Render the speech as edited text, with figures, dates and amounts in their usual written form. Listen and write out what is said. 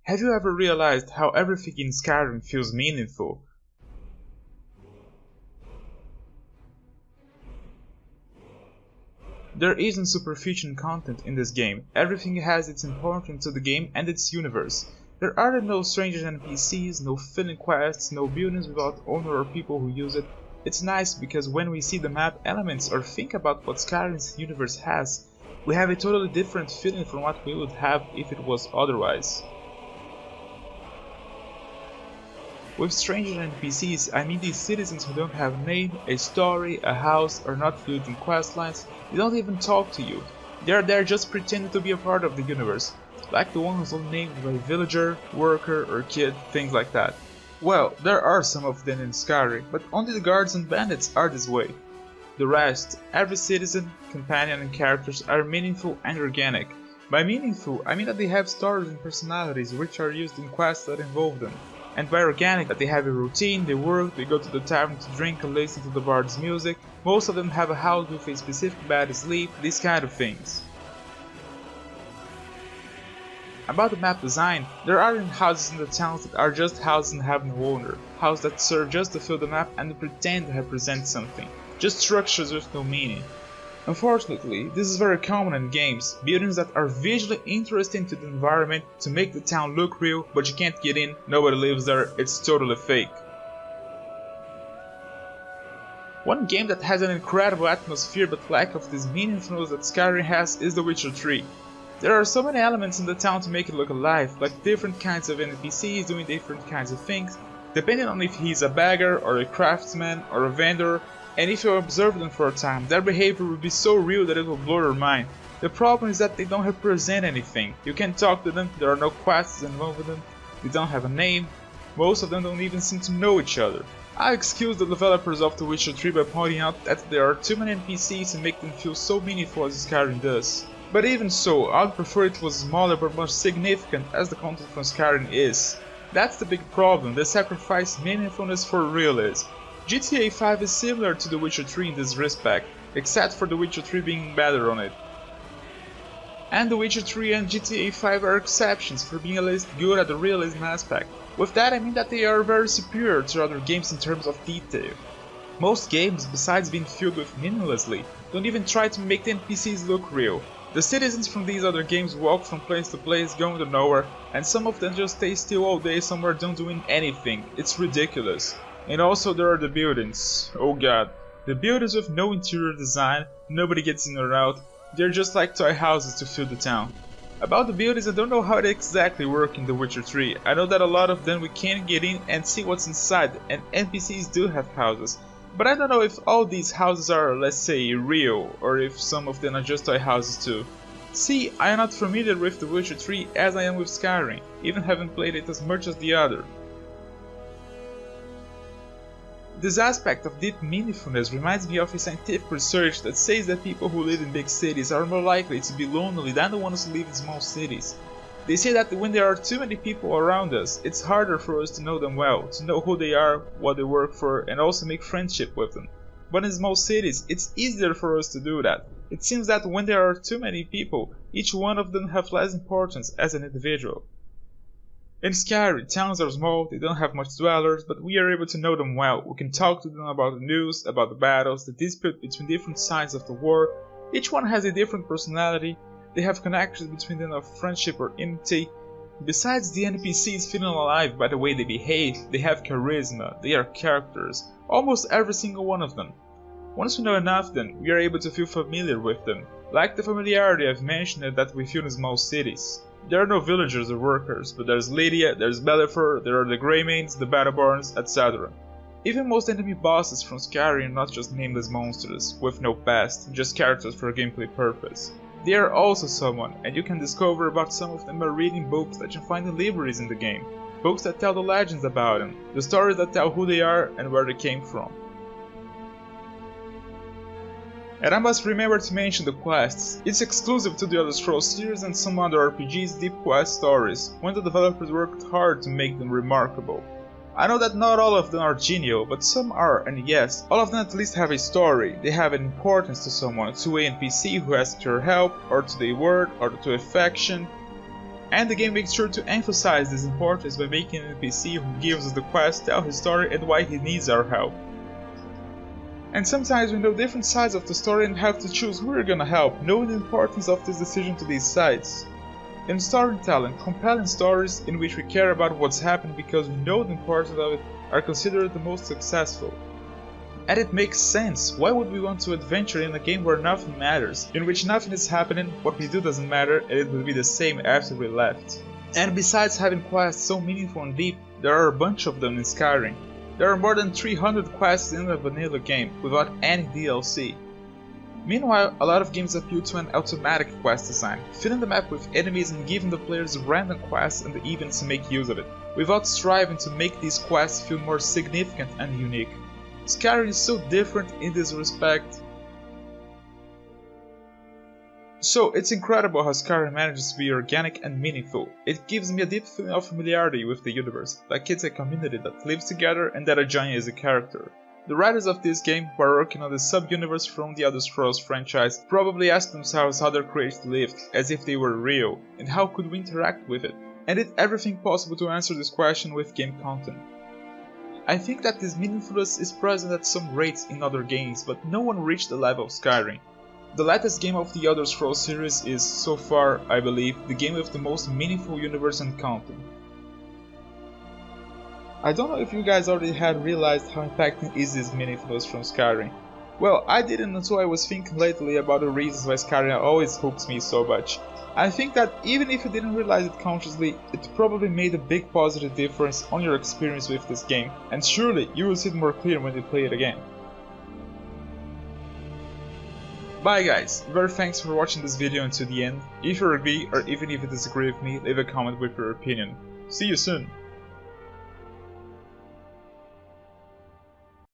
Have you ever realized how everything in Skyrim feels meaningful? There isn't superficial content in this game. Everything has its importance to the game and its universe. There are no strange NPCs, no filling quests, no buildings without owner or people who use it. It's nice because when we see the map elements or think about what Skyrim's universe has, we have a totally different feeling from what we would have if it was otherwise. With stranger NPCs, I mean these citizens who don't have a name, a story, a house, or not built in questlines. They don't even talk to you. They are there just pretending to be a part of the universe, like the ones all named by villager, worker, or kid, things like that. Well, there are some of them in Skyrim, but only the guards and bandits are this way. The rest, every citizen, companion, and characters are meaningful and organic. By meaningful, I mean that they have stories and personalities which are used in quests that involve them. And by organic, that they have a routine, they work, they go to the tavern to drink and listen to the bard's music. Most of them have a house with a specific bed to sleep, these kind of things. About the map design, there aren't houses in the towns that are just houses and have no owner, houses that serve just to fill the map and pretend to represent something, just structures with no meaning. Unfortunately, this is very common in games, buildings that are visually interesting to the environment to make the town look real, but you can't get in, nobody lives there, it's totally fake. One game that has an incredible atmosphere but lack of this meaningfulness that Skyrim has is The Witcher 3. There are so many elements in the town to make it look alive, like different kinds of NPCs doing different kinds of things, depending on if he's a beggar, or a craftsman, or a vendor. And if you observe them for a time, their behavior will be so real that it will blow your mind. The problem is that they don't represent anything. You can't talk to them, there are no quests involved with them, they don't have a name, most of them don't even seem to know each other. I excuse the developers of The Witcher 3 by pointing out that there are too many NPCs to make them feel so meaningful as Skyrim does. But even so, I'd prefer it was smaller but more significant as the content from Skyrim is. That's the big problem, they sacrifice meaningfulness for realism. GTA 5 is similar to The Witcher 3 in this respect, except for The Witcher 3 being better on it. And The Witcher 3 and GTA 5 are exceptions for being at least good at the realism aspect. With that I mean that they are very superior to other games in terms of detail. Most games, besides being filled with meaninglessly, don't even try to make the NPCs look real. The citizens from these other games walk from place to place going to nowhere, and some of them just stay still all day somewhere not doing anything. It's ridiculous. And also there are the buildings. Oh god. The buildings with no interior design, nobody gets in or out, they're just like toy houses to fill the town. About the buildings, I don't know how they exactly work in The Witcher 3. I know that a lot of them we can't get in and see what's inside, and NPCs do have houses. But I don't know if all these houses are, let's say, real, or if some of them are just toy houses too. See, I am not familiar with The Witcher 3 as I am with Skyrim, even having played it as much as the other. This aspect of deep meaningfulness reminds me of a scientific research that says that people who live in big cities are more likely to be lonely than the ones who live in small cities. They say that when there are too many people around us, it's harder for us to know them well, to know who they are, what they work for, and also make friendship with them. But in small cities, it's easier for us to do that. It seems that when there are too many people, each one of them has less importance as an individual. In Skyrim, towns are small, they don't have much dwellers, but we are able to know them well. We can talk to them about the news, about the battles, the dispute between different sides of the war. Each one has a different personality, they have connections between them of friendship or enmity. Besides the NPCs feeling alive by the way they behave, they have charisma, they are characters, almost every single one of them. Once we know enough of them, we are able to feel familiar with them, like the familiarity I've mentioned that we feel in small cities. There are no villagers or workers, but there's Lydia, there's Bellifer, there are the Greymanes, the Battleborns, etc. Even most enemy bosses from Skyrim are not just nameless monsters, with no past, just characters for gameplay purpose. They are also someone, and you can discover about some of them by reading books that you find in libraries in the game. Books that tell the legends about them, the stories that tell who they are and where they came from. And I must remember to mention the quests. It's exclusive to the Elder Scrolls series and some other RPGs' deep quest stories, when the developers worked hard to make them remarkable. I know that not all of them are genial, but some are, and yes, all of them at least have a story. They have an importance to someone, to an NPC who asks your help, or to the word, or to a faction. And the game makes sure to emphasize this importance by making an NPC who gives us the quest tell his story and why he needs our help. And sometimes we know different sides of the story and have to choose who we're gonna help, knowing the importance of this decision to these sides. In storytelling, compelling stories in which we care about what's happened because we know the importance of it are considered the most successful. And it makes sense. Why would we want to adventure in a game where nothing matters, in which nothing is happening, what we do doesn't matter, and it will be the same after we left? And besides having quests so meaningful and deep, there are a bunch of them in Skyrim. There are more than 300 quests in the vanilla game, without any DLC. Meanwhile, a lot of games appeal to an automatic quest design, filling the map with enemies and giving the players random quests and events to make use of it, without striving to make these quests feel more significant and unique. Skyrim is so different in this respect. So it's incredible how Skyrim manages to be organic and meaningful. It gives me a deep feeling of familiarity with the universe, like it's a community that lives together and that I join as a character. The writers of this game, who are working on the sub-universe from the Elder Scrolls franchise, probably asked themselves how their creation lived, as if they were real, and how could we interact with it, and did everything possible to answer this question with game content. I think that this meaningfulness is present at some rates in other games, but no one reached the level of Skyrim. The latest game of the Elder Scrolls series is, so far, I believe, the game with the most meaningful universe and content. I don't know if you guys already had realized how impacting is this meaningfulness from Skyrim. Well, I didn't until I was thinking lately about the reasons why Skyrim always hooks me so much. I think that even if you didn't realize it consciously, it probably made a big positive difference on your experience with this game, and surely you will see it more clear when you play it again. Bye guys, very thanks for watching this video until the end. If you agree or even if you disagree with me, leave a comment with your opinion. See you soon!